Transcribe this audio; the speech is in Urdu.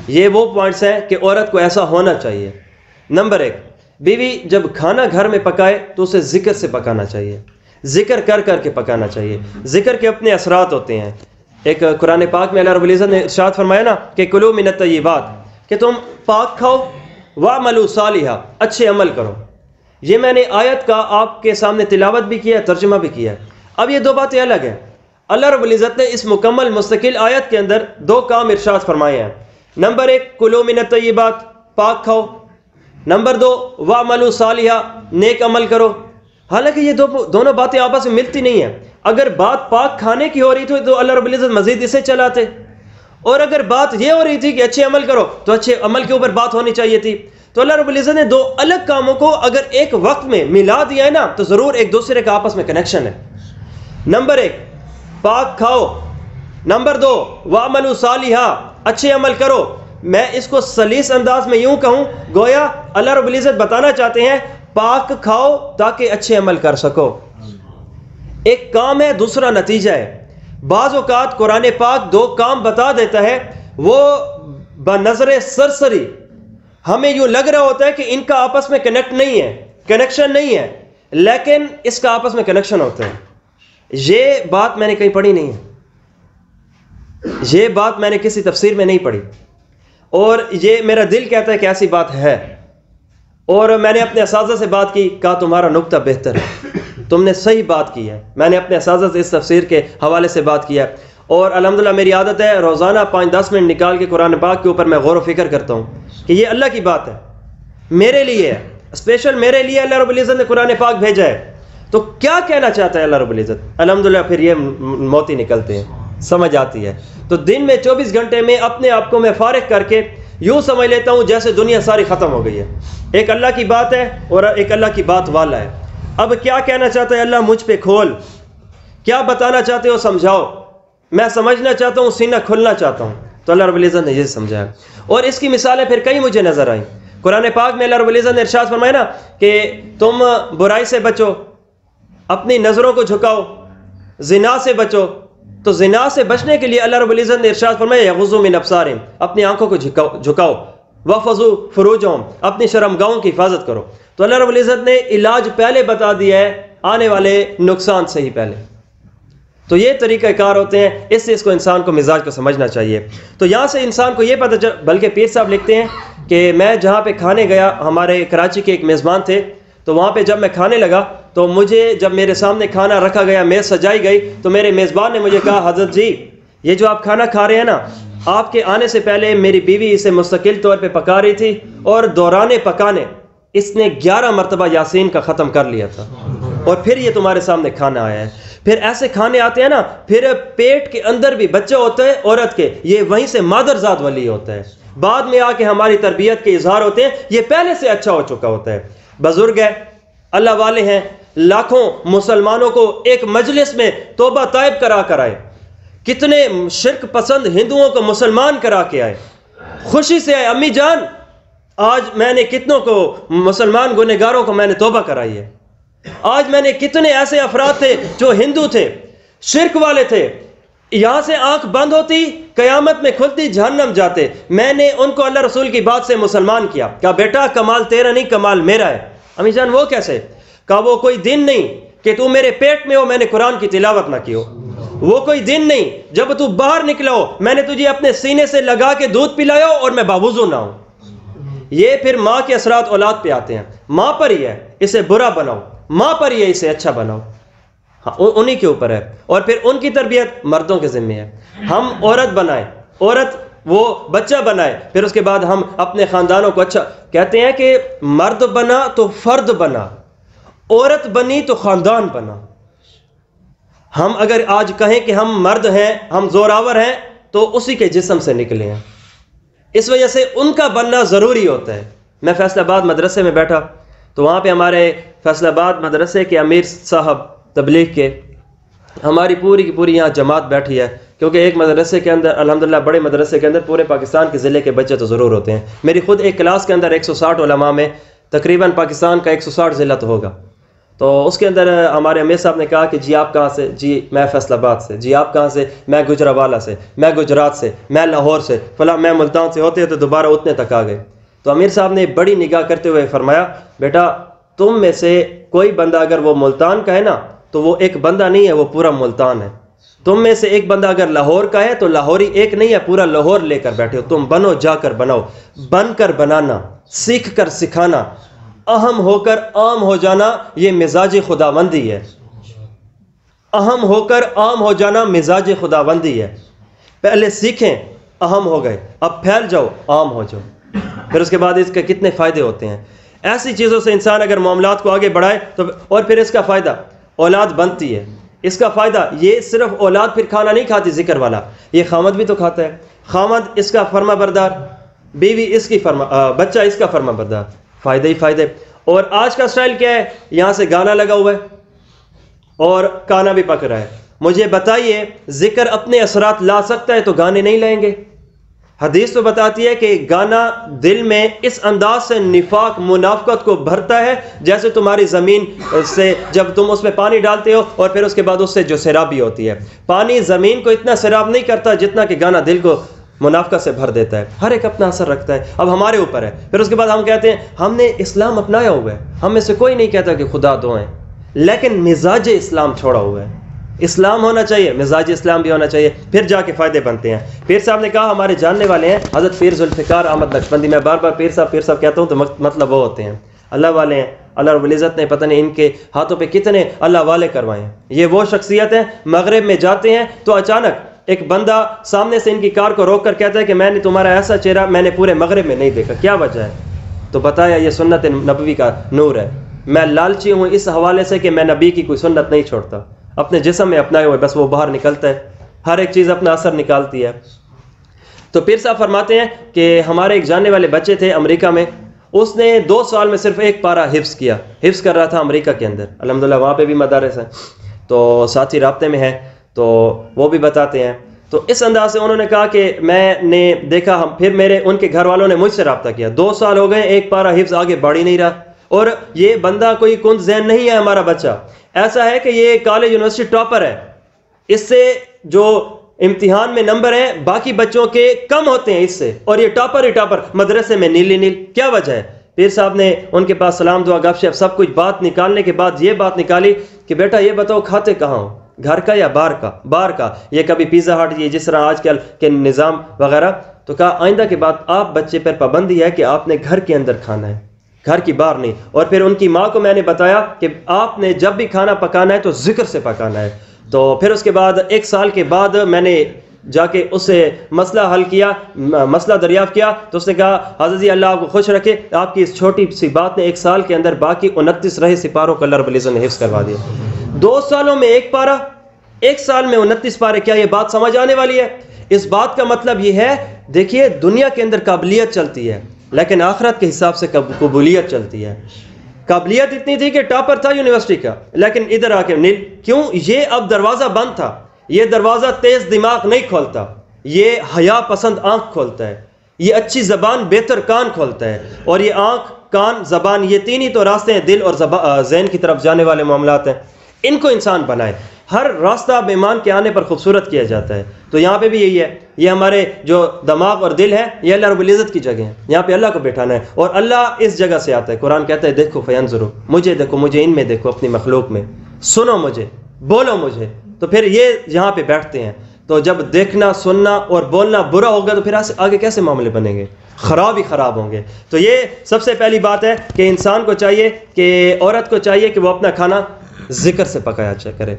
یہ وہ پوائنٹس ہیں کہ عورت کو ایسا ہونا چاہیے۔ نمبر 1، بیوی جب کھانا گھر میں پکائے تو اسے ذکر سے پکانا چاہیے، ذکر کر کر کے پکانا چاہیے۔ ذکر کے اپنے اثرات ہوتے ہیں۔ ایک قرآن پاک میں اللہ رب العزت نے ارشاد فرمایا نا کہ کلوا من الطیبات، کہ تم پاک کھاؤ، واعملوا صالحا، اچھے عمل کرو۔ یہ میں نے آیت کا آپ کے سامنے تلاوت بھی کیا ہے، ترجمہ بھی کیا ہے۔ اب یہ دو باتیں الگ ہیں۔ اللہ رب العزت نے اس مکمل مستقل آیت کے اندر دو کام ارشاد فرمائے ہیں۔ نمبر 1، کلوا من الطیبات، پاک کھاؤ۔ نمبر 2، واعملوا صالحا، نیک عمل کرو۔ حالانکہ یہ دونوں باتیں آپس میں ملتی نہیں ہیں۔ اگر بات پاک کھانے کی ہو رہی تھی تو اللہ رب العزت مزید اسے چلاتے، اور اگر بات یہ ہو رہی تھی کہ اچھے عمل کرو تو اچھے عمل کے اوپر بات ہونی چاہیے تھی۔ تو اللہ رب العزت نے دو الگ کاموں کو اگر ایک وقت میں ملا دیا ہے نا تو ضرور ایک دوسرے کا آپس میں کنیکشن ہے۔ نمبر 1، پاک کھاؤ۔ نمبر 2، واعملوا صالحا، اچھے عمل کرو۔ میں اس کو سلیس انداز میں یوں کہوں، گویا اللہ رب العزت بتانا چاہتے ہیں پاک کھاؤ تاکہ اچھے عمل کر سکو۔ ایک کام ہے، دوسرا نتیجہ ہے۔ بعض اوقات قرآن پاک دو کام بتا دیتا ہے، وہ بنظر سرسری ہمیں یوں لگ رہا ہوتا ہے کہ ان کا آپس میں کنیکٹ نہیں ہے، کنیکشن نہیں ہے، لیکن اس کا آپس میں کنیکشن ہوتا ہے۔ یہ بات میں نے کہیں پڑھی نہیں ہے، یہ بات میں نے کسی تفسیر میں نہیں پڑھی، اور یہ میرا دل کہتا ہے کہ ایسی بات ہے۔ اور میں نے اپنے اساتذہ سے بات کی، کہا تمہارا نقطہ بہتر ہے، تم نے صحیح بات کی ہے۔ میں نے اپنے اساتذہ سے اس تفسیر کے حوالے سے بات کیا، اور الحمدللہ میری عادت ہے روزانہ 5-10 منٹ نکال کے قرآن پاک کے اوپر میں غور و فکر کرتا ہوں کہ یہ اللہ کی بات ہے، میرے لیے ہے، اسپیشل میرے لیے اللہ رب العزت نے قرآن پاک بھیجا ہے۔ تو کیا کہنا چاہتا ہے اللہ رب العزت؟ الحمدللہ پھر یہ موتی نکلتے ہیں، سمجھ آتی ہے۔ تو دن میں 24 گھنٹے میں اپنے آپ کو میں فارغ کر کے یوں سمجھ لیتا ہوں جیسے دنیا ساری ختم ہو گئی ہے۔ ایک اللہ کی بات ہے اور ایک اللہ کی بات والا ہے۔ اب کیا کہنا چاہتا ہے اللہ؟ مجھ پہ کھول، کیا بتانا چاہتے ہو سمجھاؤ، میں سمجھنا چاہتا ہوں، سینہ کھلنا چاہتا ہوں۔ تو اللہ رب العزت نے یہ سمجھایا، اور اس کی مثالیں پھر کئی مجھے نظر آئیں۔ قرآن پاک میں اللہ رب العزت نے ارشاد فرمایا نا کہ تم برائی سے بچو، اپنی نظروں کو جھکاؤ، زنا سے بچو۔ تو زنا سے بچنے کے لیے اللہ رب العزت نے ارشاد فرمایا یغضوا من ابصارہم، اپنی آنکھوں کو جھکاؤ، واحفظوا فروجہم، اپنی شرمگاہوں کی حفاظت کرو۔ تو اللہ رب العزت نے علاج پہلے بتا دیا ہے، آنے والے نقصان سے ہی پہلے۔ تو یہ طریقہ کار ہوتے ہیں، اس سے اس کو انسان کو مزاج کو سمجھنا چاہیے۔ تو یہاں سے انسان کو یہ پتہ بلکہ پیر صاحب لکھتے ہیں کہ میں جہاں پہ کھانے گیا، ہمارے کراچی کے ایک میزبان تھے، تو وہاں پہ جب میں کھانے لگا تو مجھے جب میرے سامنے کھانا رکھا گیا، میز سجائی گئی، تو میرے میزبان نے مجھے کہا حضرت جی یہ جو آپ کھانا کھا رہے ہیں نا، آپ کے آنے سے پہلے میری بیوی اسے مستقل طور پہ پکا رہی تھی، اور دوران پکانے اس نے 11 مرتبہ یاسین کا ختم کر لیا تھا، اور پھر یہ تمہارے سامنے کھانا آیا ہے۔ پھر ایسے کھانے آتے ہیں نا، پھر پیٹ کے اندر بھی بچہ ہوتا ہے عورت کے، یہ وہیں سے مادر ذات ولی ہوتا ہے، بعد میں آ کے ہماری تربیت کے اظہار ہوتے ہیں، یہ پہلے سے اچھا ہو چکا ہوتا ہے۔ بزرگ ہے، اللہ والے ہیں، لاکھوں مسلمانوں کو ایک مجلس میں توبہ طائب کرا کر آئے، کتنے شرک پسند ہندوؤں کو مسلمان کرا کے آئے، خوشی سے آئے، امی جان آج میں نے کتنوں کو مسلمان گنہگاروں کو میں نے توبہ کرائی ہے، آج میں نے کتنے ایسے افراد تھے جو ہندو تھے، شرک والے تھے، یہاں سے آنکھ بند ہوتی قیامت میں کھلتی جہنم جاتے، میں نے ان کو اللہ رسول کی بات سے مسلمان کیا۔ کہا بیٹا کمال تیرا نہیں، کمال میرا ہے۔ امی جان وہ کیسے؟ کہا وہ کوئی دن نہیں کہ تو میرے پیٹ میں ہو میں نے قرآن کی تلاوت نہ کی ہو، وہ کوئی دن نہیں جب تو باہر نکلا ہو میں نے تجھے اپنے سینے سے لگا کے دودھ پلایا ہو اور میں باوضو نہ ہوں۔ یہ پھر ماں کے اثرات اولاد پہ آتے ہیں، ماں پر ہی ہے اسے برا بناؤ، ماں پر ہی ہے اسے اچھا بناؤ، ہاں انہی کے اوپر ہے، اور پھر ان کی تربیت مردوں کے ذمہ ہے۔ ہم عورت بنائیں، عورت وہ بچہ بنائے، پھر اس کے بعد ہم اپنے خاندانوں کو اچھا کہتے ہیں کہ مرد بنا تو فرد بنا، عورت بنی تو خاندان بنا۔ ہم اگر آج کہیں کہ ہم مرد ہیں، ہم زوراور ہیں، تو اسی کے جسم سے نکلے ہیں، اس وجہ سے ان کا بننا ضروری ہوتا ہے۔ میں فیصل آباد مدرسے میں بیٹھا تو وہاں پہ ہمارے فیصل آباد مدرسے کے امیر صاحب تبلیغ کے، ہماری پوری کی پوری یہاں جماعت بیٹھی ہے، کیونکہ ایک مدرسے کے اندر الحمدللہ بڑے مدرسے کے اندر پورے پاکستان کے ضلع کے بچے تو ضرور ہوتے ہیں۔ میری خود ایک کلاس کے اندر 160 علماء میں تقریباً پاکستان کا 160 ضلع تو ہوگا۔ تو اس کے اندر ہمارے امیر صاحب نے کہا کہ جی آپ کہاں سے؟ جی میں فیصل آباد سے. جی آپ کہاں سے؟ میں گجرانوالہ سے. میں گجرات سے. میں لاہور سے. فلاں میں ملتان سے. ہوتے دوبارہ اتنے تک آ گئے. تو امیر صاحب نے بڑی نگاہ کرتے ہوئے فرمایا بیٹا تم میں سے کوئی بندہ اگر وہ ملتان کا ہے نا تو وہ ایک بندہ نہیں ہے, وہ پورا ملتان ہے. تم میں سے ایک بندہ اگر لاہور کا ہے تو لاہوری ایک نہیں ہے, پورا لاہور لے کر بیٹھے ہو. تم بنو, جا کر بناؤ, بن کر بنانا, سیکھ کر سکھانا, اہم ہو کر عام ہو جانا, یہ مزاج خداوندی ہے. اہم ہو کر عام ہو جانا مزاج خداوندی ہے. پہلے سیکھیں, اہم ہو گئے, اب پھیل جاؤ, عام ہو جاؤ. پھر اس کے بعد اس کے کتنے فائدے ہوتے ہیں. ایسی چیزوں سے انسان اگر معاملات کو آگے بڑھائے تو, اور پھر اس کا فائدہ اولاد بنتی ہے. اس کا فائدہ یہ صرف اولاد پھر کھانا نہیں کھاتی ذکر والا, یہ خامد بھی تو کھاتا ہے. خامد اس کا فرما بردار, بیوی اس کی بچہ اس کا فرما بردار. فائدے ہی فائدے. اور آج کا سٹائل کیا ہے؟ یہاں سے گانا لگا ہوا ہے اور کانا بھی پک رہا ہے. مجھے بتائیے ذکر اپنے اثرات لا سکتا ہے تو گانے نہیں لائیں گے؟ حدیث تو بتاتی ہے کہ گانا دل میں اس انداز سے نفاق منافقت کو بھرتا ہے جیسے تمہاری زمین سے جب تم اس میں پانی ڈالتے ہو اور پھر اس کے بعد اس سے جو سیرابی ہوتی ہے. پانی زمین کو اتنا سیراب نہیں کرتا جتنا کہ گانا دل کو منافقت سے بھر دیتا ہے. ہر ایک اپنا اثر رکھتا ہے. اب ہمارے اوپر ہے. پھر اس کے بعد ہم کہتے ہیں ہم نے اسلام اپنایا ہوا ہے. ہم میں سے کوئی نہیں کہتا کہ خدا دو ہیں, لیکن مزاج اسلام چھوڑا ہوا ہے. اسلام ہونا چاہیے, مزاج اسلام بھی ہونا چاہیے, پھر جا کے فائدے بنتے ہیں. پیر صاحب نے کہا ہمارے جاننے والے ہیں حضرت پیر ذوالفقار احمد نقشبندی. میں بار بار پیر صاحب کہتا ہوں تو مطلب وہ ہوتے ہیں اللہ والے ہیں. اللہ رب العزت نے پتہ نہیں ان کے ہاتھوں پہ کتنے اللہ والے کروائے ہیں. یہ وہ شخصیت ہیں مغرب میں جاتے ہیں تو اچانک ایک بندہ سامنے سے ان کی کار کو روک کر کہتا ہے کہ میں نے تمہارا ایسا چہرہ میں نے پورے مغرب میں نہیں دیکھا, کیا وجہ ہے؟ تو بتایا یہ سنت نبوی کا نور ہے. میں لالچی ہوں اس حوالے سے کہ میں نبی کی کوئی سنت نہیں چھوڑتا, اپنے جسم میں اپنائے ہوئے بس وہ باہر نکلتا ہے. ہر ایک چیز اپنا اثر نکالتی ہے. تو پیر صاحب فرماتے ہیں کہ ہمارے ایک جاننے والے بچے تھے امریکہ میں, اس نے 2 سال میں صرف 1 پارہ حفظ کیا. حفظ کر رہا تھا امریکہ کے اندر, الحمدللہ وہاں پہ بھی مدارس ہیں تو ساتھی رابطے میں ہیں تو وہ بھی بتاتے ہیں. تو اس انداز سے انہوں نے کہا کہ میں نے دیکھا, پھر ان کے گھر والوں نے مجھ سے رابطہ کیا. 2 سال ہو گئے, 1 پارہ حفظ آگے بڑھ ہی نہیں رہا. اور یہ بندہ کوئی کند ذہن نہیں ہے ہمارا بچہ, ایسا ہے کہ یہ کالج یونیورسٹی ٹاپر ہے. اس سے جو امتحان میں نمبر ہیں باقی بچوں کے کم ہوتے ہیں اس سے, اور یہ ٹاپر ہی ٹاپر, مدرسے میں نیل ہی نیل. کیا وجہ ہے؟ پیر صاحب نے ان کے پاس سلام دعا گپ شپ سب کچھ بات نکالنے کے بعد یہ بات نکالی کہ بیٹا یہ بتاؤ کھاتے کہاں ہو, گھر کا یا باہر کا؟ یہ کبھی پیزا ہٹ, یہ جس طرح آج کل کے نظام وغیرہ. تو کہا آئندہ کے بعد آپ بچے پر پابندی ہے کہ آپ نے گھر کے اندر کھانا ہے, گھر کی باہر نہیں. اور پھر ان کی ماں کو میں نے بتایا کہ آپ نے جب بھی کھانا پکانا ہے تو ذکر سے پکانا ہے. تو پھر اس کے بعد 1 سال کے بعد میں نے جا کے اس سے مسئلہ حل کیا, مسئلہ دریافت کیا. تو اس نے کہا حضرت جی اللہ آپ کو خوش رکھے, آپ کی اس چھوٹی سی بات نے 1 سال کے اندر باقی 29 رہے سپاروں کو اللہ رب العزت نے حفظ کروا دیا. 2 سالوں میں 1 پارہ, 1 سال میں 29 پارے. کیا یہ بات سمجھ آنے والی ہے؟ اس بات کا مطلب یہ ہے, دیکھیے دنیا کے اندر قابلیت چلتی ہے لیکن آخرت کے حساب سے قبولیت چلتی ہے. قابلیت اتنی تھی کہ ٹاپر تھا یونیورسٹی کا, لیکن ادھر آ کے نیل. کیوں؟ یہ اب دروازہ بند تھا. یہ دروازہ تیز دماغ نہیں کھولتا, یہ حیا پسند آنکھ کھولتا ہے. یہ اچھی زبان بہتر کان کھولتا ہے. اور یہ آنکھ, کان, زبان, یہ 3 ہی تو راستے ہیں دل اور ذہن کی طرف جانے والے معاملات ہیں. ان کو انسان بنائے. ہر راستہ مہمان کے آنے پر خوبصورت کیا جاتا ہے. تو یہاں پہ بھی یہی ہے, یہ ہمارے جو دماغ اور دل ہے یہ اللہ رب العزت کی جگہ ہے. یہاں پہ اللہ کو بٹھانا ہے, اور اللہ اس جگہ سے آتا ہے. قرآن کہتا ہے دیکھو فینظروا, مجھے دیکھو, مجھے ان میں دیکھو, اپنی مخلوق میں سنو مجھے, بولو مجھے. تو پھر یہ یہاں پہ بیٹھتے ہیں. تو جب دیکھنا, سننا اور بولنا برا ہوگا تو پھر آگے کیسے معاملے بنیں گے؟ خراب ہی خراب ہوں گے. تو یہ سب سے پہلی بات ہے کہ انسان کو چاہیے کہ عورت کو چاہیے کہ وہ اپنا کھانا ذکر سے پکایا کرے.